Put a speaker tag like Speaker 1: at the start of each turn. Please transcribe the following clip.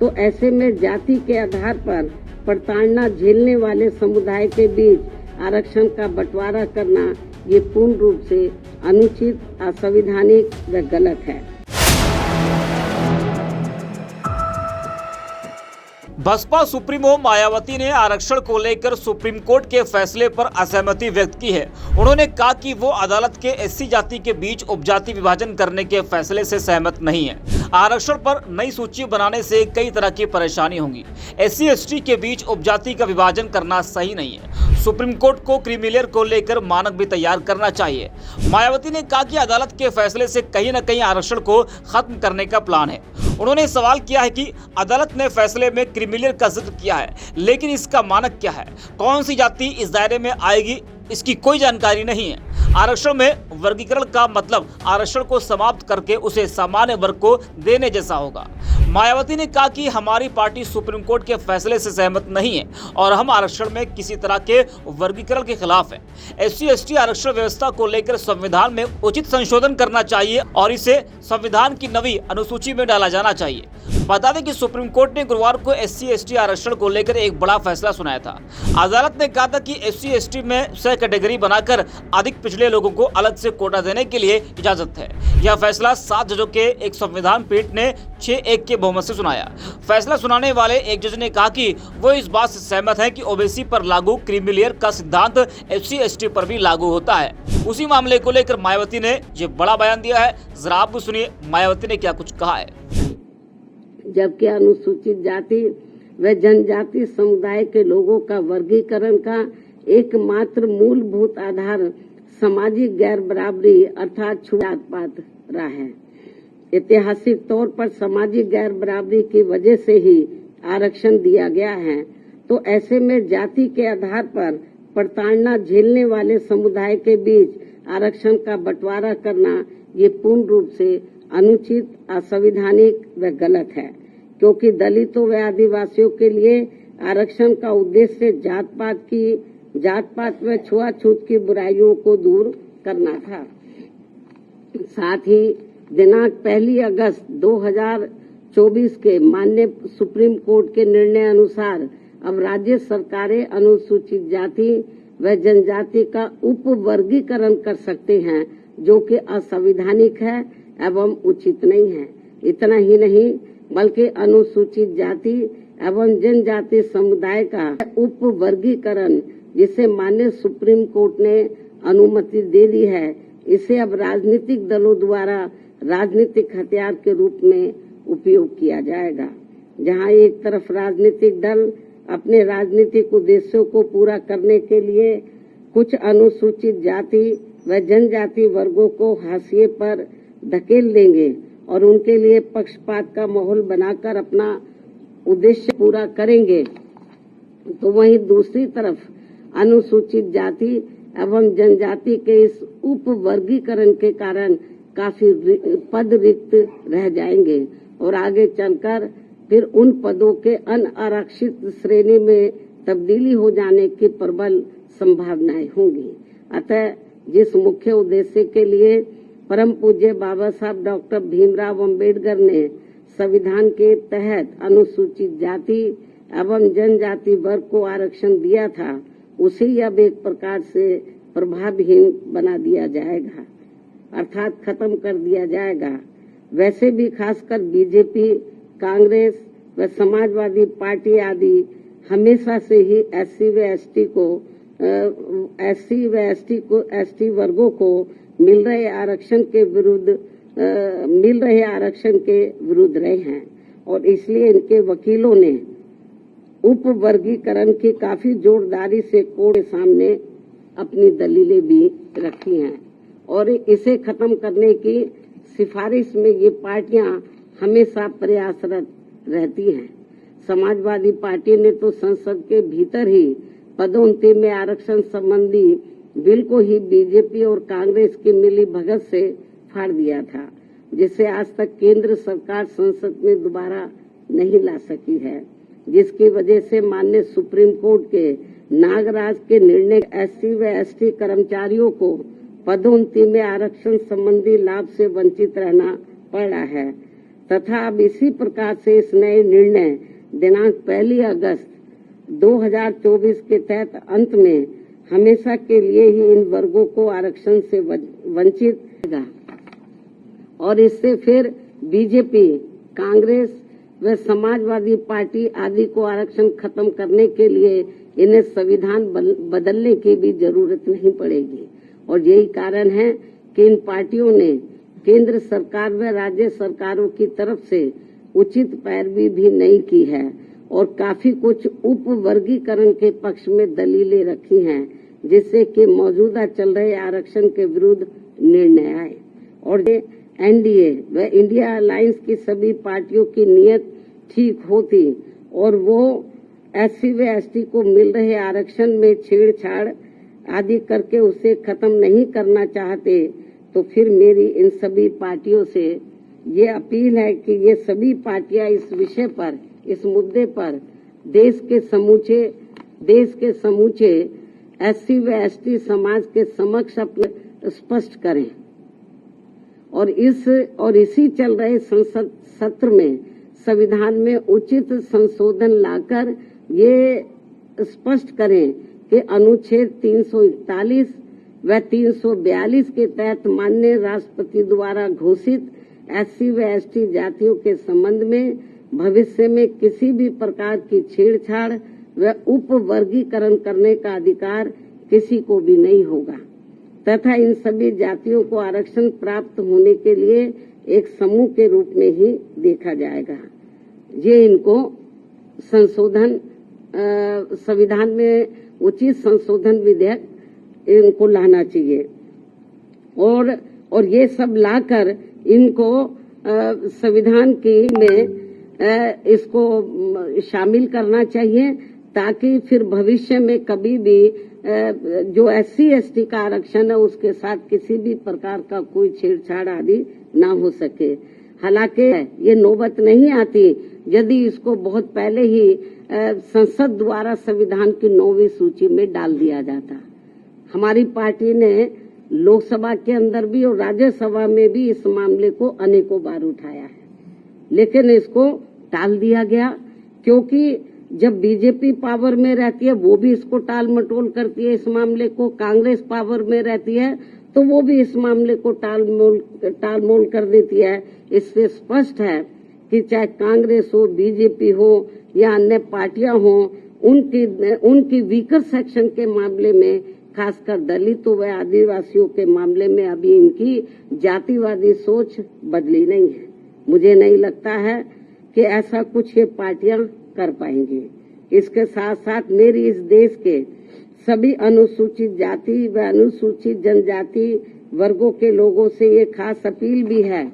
Speaker 1: तो ऐसे में जाति के आधार पर प्रताड़ना झेलने वाले समुदाय के बीच आरक्षण का बंटवारा करना ये पूर्ण रूप से अनुचित, असंवैधानिक व गलत है।
Speaker 2: बसपा सुप्रीमो मायावती ने आरक्षण को लेकर सुप्रीम कोर्ट के फैसले पर असहमति व्यक्त की है। उन्होंने कहा कि वो अदालत के एससी जाति के बीच उपजाति विभाजन करने के फैसले से सहमत नहीं है। आरक्षण पर नई सूची बनाने से कई तरह की परेशानी होंगी। एससी एसटी के बीच उपजाति का विभाजन करना सही नहीं है। सुप्रीम कोर्ट को क्रीमी को लेकर मानक भी तैयार करना चाहिए। मायावती ने कहा कि अदालत के फैसले से कहीं न कहीं आरक्षण को खत्म करने का प्लान है। उन्होंने सवाल किया है कि अदालत ने फैसले में क्रीमी का जिक्र किया है, लेकिन इसका मानक क्या है, कौन सी जाति इस दायरे में आएगी, इसकी कोई जानकारी नहीं है। आरक्षण में वर्गीकरण का मतलब आरक्षण को समाप्त करके उसे सामान्य वर्ग को देने जैसा होगा। मायावती ने कहा कि हमारी पार्टी सुप्रीम कोर्ट के फैसले से सहमत नहीं है और हम आरक्षण में किसी तरह के वर्गीकरण के खिलाफ है। एससी एसटी आरक्षण व्यवस्था को लेकर संविधान में उचित संशोधन करना चाहिए और इसे संविधान की नवी अनुसूची में डाला जाना चाहिए। बता दें कि सुप्रीम कोर्ट ने गुरुवार को एससी एसटी आरक्षण को लेकर एक बड़ा फैसला सुनाया था। अदालत ने कहा था कि एससी एसटी में 6 कैटेगरी बनाकर अधिक पिछड़े लोगों को अलग से कोटा देने के लिए इजाजत है। यह फैसला 7 जजों के एक संविधान पीठ ने 6-1 के बहुमत से सुनाया। फैसला सुनाने वाले एक जज ने कहा कि वो इस बात से सहमत है कि ओबीसी पर लागू क्रीमी लेयर का सिद्धांत एससी एसटी पर भी लागू होता है। उसी मामले को लेकर मायावती ने ये बड़ा बयान दिया है। जरा आप भी सुनिए मायावती ने क्या कुछ कहा है।
Speaker 1: जबकि अनुसूचित जाति व जनजाति समुदाय के लोगों का वर्गीकरण का एकमात्र मूलभूत आधार सामाजिक गैर बराबरी अर्थात छूत पात रहा है। ऐतिहासिक तौर पर सामाजिक गैर बराबरी की वजह से ही आरक्षण दिया गया है, तो ऐसे में जाति के आधार पर प्रताड़ना झेलने वाले समुदाय के बीच आरक्षण का बंटवारा करना ये पूर्ण रूप से अनुचित, असंवैधानिक व गलत है, क्योंकि दलितों व आदिवासियों के लिए आरक्षण का उद्देश्य जात पात व छुआछूत की बुराइयों को दूर करना था। साथ ही दिनांक 1 अगस्त 2024 के माननीय सुप्रीम कोर्ट के निर्णय अनुसार अब राज्य सरकारें अनुसूचित जाति व जनजाति का उपवर्गीकरण कर सकते हैं, जो कि असंवैधानिक है एवं उचित नहीं है। इतना ही नहीं बल्कि अनुसूचित जाति एवं जनजाति समुदाय का उपवर्गीकरण जिसे माननीय सुप्रीम कोर्ट ने अनुमति दे दी है, इसे अब राजनीतिक दलों द्वारा राजनीतिक हथियार के रूप में उपयोग किया जाएगा। जहां एक तरफ राजनीतिक दल अपने राजनीतिक उद्देश्यों को पूरा करने के लिए कुछ अनुसूचित जाति व जनजाति वर्गों को हाशिए पर धकेल देंगे और उनके लिए पक्षपात का माहौल बनाकर अपना उद्देश्य पूरा करेंगे, तो वहीं दूसरी तरफ अनुसूचित जाति एवं जनजाति के इस उपवर्गीकरण के कारण काफी पद रिक्त रह जाएंगे और आगे चलकर फिर उन पदों के अनारक्षित श्रेणी में तब्दीली हो जाने की प्रबल संभावनाएं होंगी। अतः जिस मुख्य उद्देश्य के लिए परम पूज्य बाबा साहब डॉक्टर भीमराव अंबेडकर ने संविधान के तहत अनुसूचित जाति एवं जनजाति वर्ग को आरक्षण दिया था, उसे अब एक प्रकार से प्रभावहीन बना दिया जाएगा, अर्थात खत्म कर दिया जाएगा। वैसे भी खासकर बीजेपी, कांग्रेस व समाजवादी पार्टी आदि हमेशा से ही एससी व एसटी वर्गों को मिल रहे आरक्षण के विरुद्ध रहे हैं और इसलिए इनके वकीलों ने उपवर्गीकरण की काफी जोरदारी से कोर्ट के सामने अपनी दलीलें भी रखी हैं और इसे खत्म करने की सिफारिश में ये पार्टियां हमेशा प्रयासरत रहती हैं। समाजवादी पार्टी ने तो संसद के भीतर ही पदोन्नति में आरक्षण संबंधी बिल को ही बीजेपी और कांग्रेस की मिली भगत से फाड़ दिया था, जिसे आज तक केंद्र सरकार संसद में दोबारा नहीं ला सकी है, जिसकी वजह से माननीय सुप्रीम कोर्ट के नागराज के निर्णय एससी व एसटी कर्मचारियों को पदोन्नति में आरक्षण संबंधी लाभ से वंचित रहना पड़ रहा है। तथा अब इसी प्रकार से इस नए निर्णय दिनांक 1 अगस्त 2024 के तहत अंत में हमेशा के लिए ही इन वर्गों को आरक्षण से वंचित होगा और इससे फिर बीजेपी, कांग्रेस व समाजवादी पार्टी आदि को आरक्षण खत्म करने के लिए इन्हें संविधान बदलने की भी जरूरत नहीं पड़ेगी। और यही कारण है कि इन पार्टियों ने केंद्र सरकार व राज्य सरकारों की तरफ से उचित पैरवी भी नहीं की है और काफी कुछ उप वर्गीकरण के पक्ष में दलीलें रखी हैं, जिससे कि मौजूदा चल रहे आरक्षण के विरुद्ध निर्णय आए। और एनडीए व इंडिया अलायंस की सभी पार्टियों की नीयत ठीक होती और वो एससी व एसटी को मिल रहे आरक्षण में छेड़छाड़ आदि करके उसे खत्म नहीं करना चाहते, तो फिर मेरी इन सभी पार्टियों से ये अपील है कि ये सभी पार्टियां इस विषय पर, इस मुद्दे पर देश के समूचे एससी व एसटी समाज के समक्ष अपने स्पष्ट करें और इसी चल रहे संसद सत्र में संविधान में उचित संशोधन लाकर ये स्पष्ट करें कि अनुच्छेद 341 व 342 के तहत माननीय राष्ट्रपति द्वारा घोषित एससी व एसटी जातियों के संबंध में भविष्य में किसी भी प्रकार की छेड़छाड़ व उप वर्गीकरण करने का अधिकार किसी को भी नहीं होगा तथा इन सभी जातियों को आरक्षण प्राप्त होने के लिए एक समूह के रूप में ही देखा जाएगा। ये इनको संशोधन संविधान में उचित संशोधन विधेयक इनको लाना चाहिए और ये सब लाकर इनको संविधान की में इसको शामिल करना चाहिए ताकि फिर भविष्य में कभी भी जो एससी एसटी का आरक्षण है उसके साथ किसी भी प्रकार का कोई छेड़छाड़ आदि ना हो सके। हालांकि ये नौबत नहीं आती यदि इसको बहुत पहले ही संसद द्वारा संविधान की 9वीं सूची में डाल दिया जाता। हमारी पार्टी ने लोकसभा के अंदर भी और राज्यसभा में भी इस मामले को अनेकों बार उठाया है, लेकिन इसको टाल दिया गया क्योंकि जब बीजेपी पावर में रहती है वो भी इसको टाल मटोल करती है इस मामले को, कांग्रेस पावर में रहती है तो वो भी इस मामले को टाल मोल कर देती है। इससे स्पष्ट है कि चाहे कांग्रेस हो, बीजेपी हो या अन्य पार्टियां हो, उनकी वीकर सेक्शन के मामले में, खासकर दलितों व आदिवासियों के मामले में अभी इनकी जातिवादी सोच बदली नहीं है। मुझे नहीं लगता है कि ऐसा कुछ ये पार्टियां कर पाएंगी। इसके साथ साथ मेरी इस देश के सभी अनुसूचित जाति व अनुसूचित जनजाति वर्गों के लोगों से ये खास अपील भी है